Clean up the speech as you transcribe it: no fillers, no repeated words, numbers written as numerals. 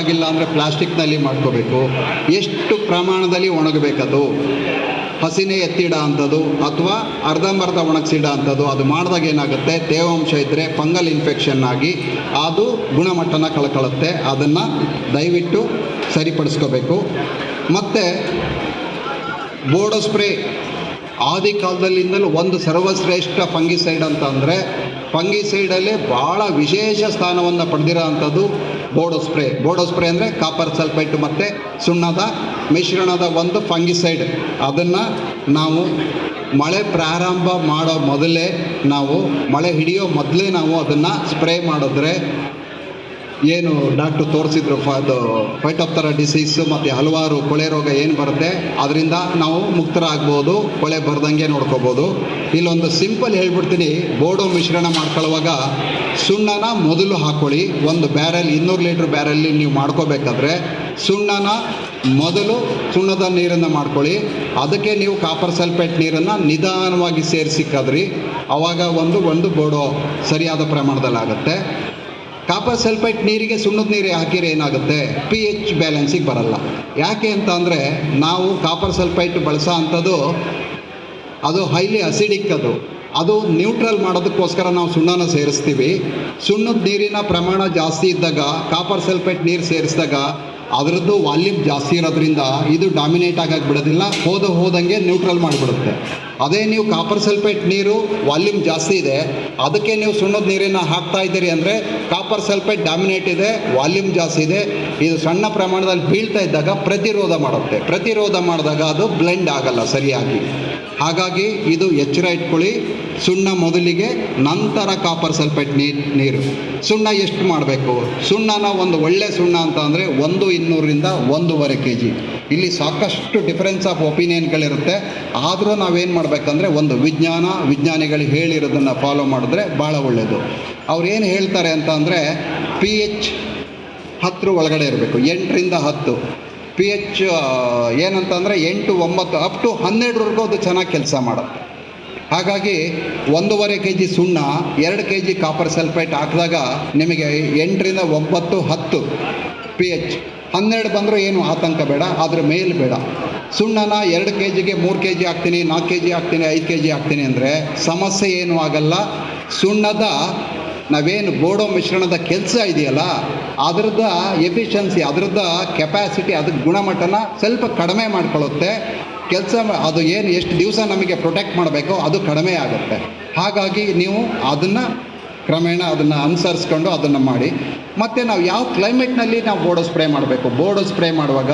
ಆಗಿಲ್ಲ ಅಂದರೆ ಪ್ಲಾಸ್ಟಿಕ್ನಲ್ಲಿ ಮಾಡ್ಕೋಬೇಕು. ಎಷ್ಟು ಪ್ರಮಾಣದಲ್ಲಿ ಒಣಗಬೇಕದು, ಹಸಿನೇ ಎತ್ತಿಡ ಅಂಥದ್ದು ಅಥವಾ ಅರ್ಧಂಬರ್ಧ ಒಣಗಿಸಿಡ ಅಂಥದ್ದು, ಅದು ಮಾಡಿದಾಗ ಏನಾಗುತ್ತೆ, ತೇವಾಂಶ ಇದ್ದರೆ ಫಂಗಲ್ ಇನ್ಫೆಕ್ಷನ್ ಆಗಿ ಅದು ಗುಣಮಟ್ಟನ ಕಳ್ಕೊಳ್ಳುತ್ತೆ. ಅದನ್ನು ದಯವಿಟ್ಟು ಸರಿಪಡಿಸ್ಕೋಬೇಕು. ಮತ್ತು ಬೋಡೋ ಸ್ಪ್ರೇ ಆದಿ ಕಾಲದಲ್ಲಿಂದಲೂ ಒಂದು ಸರ್ವಶ್ರೇಷ್ಠ ಫಂಗಿಸೈಡ್ ಅಂತ ಅಂದರೆ, ಫಂಗಿಸೈಡಲ್ಲಿ ಭಾಳ ವಿಶೇಷ ಸ್ಥಾನವನ್ನು ಪಡೆದಿರೋ ಅಂಥದ್ದು ಬೋಡೋ ಸ್ಪ್ರೇ. ಬೋಡೋ ಸ್ಪ್ರೇ ಅಂದರೆ ಕಾಪರ್ ಸಲ್ಫೇಟ್ ಮತ್ತು ಸುಣ್ಣದ ಮಿಶ್ರಣದ ಒಂದು ಫಂಗಿಸೈಡ್. ಅದನ್ನು ನಾವು ಮಳೆ ಪ್ರಾರಂಭ ಮಾಡೋ ಮೊದಲೇ, ಮಳೆ ಹಿಡಿಯೋ ಮೊದಲೇ ನಾವು ಅದನ್ನು ಸ್ಪ್ರೇ ಮಾಡಿದ್ರೆ ಏನು ಡಾಕ್ಟ್ರು ತೋರಿಸಿದ್ರು, ಅದು ಫೈಟೋಪ್ತರಾ ಡಿಸೀಸು ಮತ್ತು ಹಲವಾರು ಕೊಳೆ ರೋಗ ಏನು ಬರುತ್ತೆ ಅದರಿಂದ ನಾವು ಮುಕ್ತರಾಗ್ಬೋದು, ಕೊಳೆ ಬರ್ದಂಗೆ ನೋಡ್ಕೋಬೋದು. ಇಲ್ಲೊಂದು ಸಿಂಪಲ್ ಹೇಳ್ಬಿಡ್ತೀನಿ. ಬೋಡೋ ಮಿಶ್ರಣ ಮಾಡ್ಕೊಳ್ಳುವಾಗ ಸುಣ್ಣನ ಮೊದಲು ಹಾಕ್ಕೊಳ್ಳಿ. ಒಂದು ಬ್ಯಾರೆಲ್ 200 ಲೀಟ್ರ್ ಬ್ಯಾರಲ್ಲಿ ನೀವು ಮಾಡ್ಕೋಬೇಕಾದ್ರೆ ಸುಣ್ಣನ ಮೊದಲು ಸುಣ್ಣದ ನೀರನ್ನು ಮಾಡ್ಕೊಳ್ಳಿ. ಅದಕ್ಕೆ ನೀವು ಕಾಪರ್ ಸಲ್ಫೇಟ್ ನೀರನ್ನು ನಿಧಾನವಾಗಿ ಸೇರಿಸಿಕ್ಕಾದ್ರಿ ಆವಾಗ ಒಂದು ಬೋಡೋ ಸರಿಯಾದ ಪ್ರಮಾಣದಲ್ಲಿ ಆಗುತ್ತೆ. ಕಾಪರ್ ಸಲ್ಫೇಟ್ ನೀರಿಗೆ ಸುಣ್ಣದ ನೀರು ಹಾಕಿದ್ರೆ ಏನಾಗುತ್ತೆ, pH ಬ್ಯಾಲೆನ್ಸಿಗೆ ಬರಲ್ಲ. ಯಾಕೆ ಅಂತ ಅಂದರೆ, ನಾವು ಕಾಪರ್ ಸಲ್ಫೇಟ್ ಬಳಸೋ ಅಂಥದ್ದು ಅದು ಹೈಲಿ ಅಸಿಡಿಕ್. ಅದು ನ್ಯೂಟ್ರಲ್ ಮಾಡೋದಕ್ಕೋಸ್ಕರ ನಾವು ಸುಣ್ಣನ ಸೇರಿಸ್ತೀವಿ. ಸುಣ್ಣದ ನೀರಿನ ಪ್ರಮಾಣ ಜಾಸ್ತಿ ಇದ್ದಾಗ ಕಾಪರ್ ಸಲ್ಫೇಟ್ ನೀರು ಸೇರಿಸಿದಾಗ ಅದರದ್ದು ವಾಲ್ಯೂಮ್ ಜಾಸ್ತಿ ಇರೋದ್ರಿಂದ ಇದು ಡಾಮಿನೇಟ್ ಆಗೋಕ್ಕೆ ಬಿಡೋದಿಲ್ಲ, ಹೋದಂಗೆ ನ್ಯೂಟ್ರಲ್ ಮಾಡಿಬಿಡುತ್ತೆ. ಅದೇ ನೀವು ಕಾಪರ್ ಸಲ್ಫೇಟ್ ನೀರು ವಾಲ್ಯೂಮ್ ಜಾಸ್ತಿ ಇದೆ, ಅದಕ್ಕೆ ನೀವು ಸುಣ್ಣದ ನೀರನ್ನು ಹಾಕ್ತಾ ಇದ್ದೀರಿ ಅಂದರೆ ಕಾಪರ್ ಸಲ್ಫೇಟ್ ಡಾಮಿನೇಟ್ ಇದೆ, ವಾಲ್ಯೂಮ್ ಜಾಸ್ತಿ ಇದೆ, ಇದು ಸಣ್ಣ ಪ್ರಮಾಣದಲ್ಲಿ ಬೀಳ್ತಾ ಇದ್ದಾಗ ಪ್ರತಿರೋಧ ಮಾಡುತ್ತೆ. ಪ್ರತಿರೋಧ ಮಾಡಿದಾಗ ಅದು ಬ್ಲೆಂಡ್ ಆಗಲ್ಲ ಸರಿಯಾಗಿ. ಹಾಗಾಗಿ ಇದು ಎಚ್ಚರ ಇಟ್ಕೊಳ್ಳಿ. ಸುಣ್ಣ ಮೊದಲಿಗೆ, ನಂತರ ಕಾಪರ್ ಸಲ್ಫೇಟ್ ನೀರು. ಸುಣ್ಣ ಎಷ್ಟು ಮಾಡಬೇಕು? ಸುಣ್ಣನ ಒಂದು ಒಳ್ಳೆ ಸುಣ್ಣ ಅಂತ ಅಂದರೆ 200ರಿಂದ 1.5 kg. ಇಲ್ಲಿ ಸಾಕಷ್ಟು ಡಿಫರೆನ್ಸ್ ಆಫ್ ಒಪಿನಿಯನ್ಗಳಿರುತ್ತೆ. ಆದರೂ ನಾವೇನು ಮಾಡಬೇಕಂದ್ರೆ, ಒಂದು ವಿಜ್ಞಾನಿಗಳು ಹೇಳಿರೋದನ್ನು ಫಾಲೋ ಮಾಡಿದ್ರೆ ಭಾಳ ಒಳ್ಳೆಯದು. ಅವ್ರು ಏನು ಹೇಳ್ತಾರೆ ಅಂತ ಅಂದರೆ, pH 10 ಒಳಗಡೆ ಇರಬೇಕು, 8ರಿಂದ 10. pH ಏನಂತಂದರೆ 8, 9 ಅಪ್ ಟು 12ವರೆಗೂ ಅದು ಚೆನ್ನಾಗಿ ಕೆಲಸ ಮಾಡುತ್ತೆ. ಹಾಗಾಗಿ 1.5 kg ಸುಣ್ಣ, 2 kg ಕಾಪರ್ ಸಲ್ಫೇಟ್ ಹಾಕಿದಾಗ ನಿಮಗೆ 8ರಿಂದ 9, 10 pH. 12 ಬಂದರೂ ಏನು ಆತಂಕ ಬೇಡ, ಅದ್ರ ಮೇಲೆ ಬೇಡ. ಸುಣ್ಣನ 2 kgಗೆ 3 kg ಹಾಕ್ತೀನಿ, 4 kg ಹಾಕ್ತೀನಿ, 5 kg ಹಾಕ್ತೀನಿ ಅಂದರೆ ಸಮಸ್ಯೆ ಏನೂ ಆಗಲ್ಲ. ಸುಣ್ಣದ ನಾವೇನು ಬೋಡೋ ಮಿಶ್ರಣದ ಕೆಲಸ ಇದೆಯಲ್ಲ, ಅದರದ್ದು ಎಫಿಷಿಯನ್ಸಿ, ಅದರದ್ದು ಕೆಪಾಸಿಟಿ, ಅದಕ್ಕೆ ಗುಣಮಟ್ಟನ ಸ್ವಲ್ಪ ಕಡಿಮೆ ಮಾಡ್ಕೊಳ್ಳುತ್ತೆ. ಕೆಲಸ ಅದು ಏನು ಎಷ್ಟು ದಿವಸ ನಮಗೆ ಪ್ರೊಟೆಕ್ಟ್ ಮಾಡಬೇಕೋ ಅದು ಕಡಿಮೆ ಆಗುತ್ತೆ. ಹಾಗಾಗಿ ನೀವು ಅದನ್ನು ಕ್ರಮೇಣ ಅದನ್ನು ಅನುಸರಿಸ್ಕೊಂಡು ಅದನ್ನು ಮಾಡಿ. ಮತ್ತು ನಾವು ಯಾವ ಕ್ಲೈಮೇಟ್ನಲ್ಲಿ ನಾವು ಬೋಡೋ ಸ್ಪ್ರೇ ಮಾಡಬೇಕು? ಬೋಡೋ ಸ್ಪ್ರೇ ಮಾಡುವಾಗ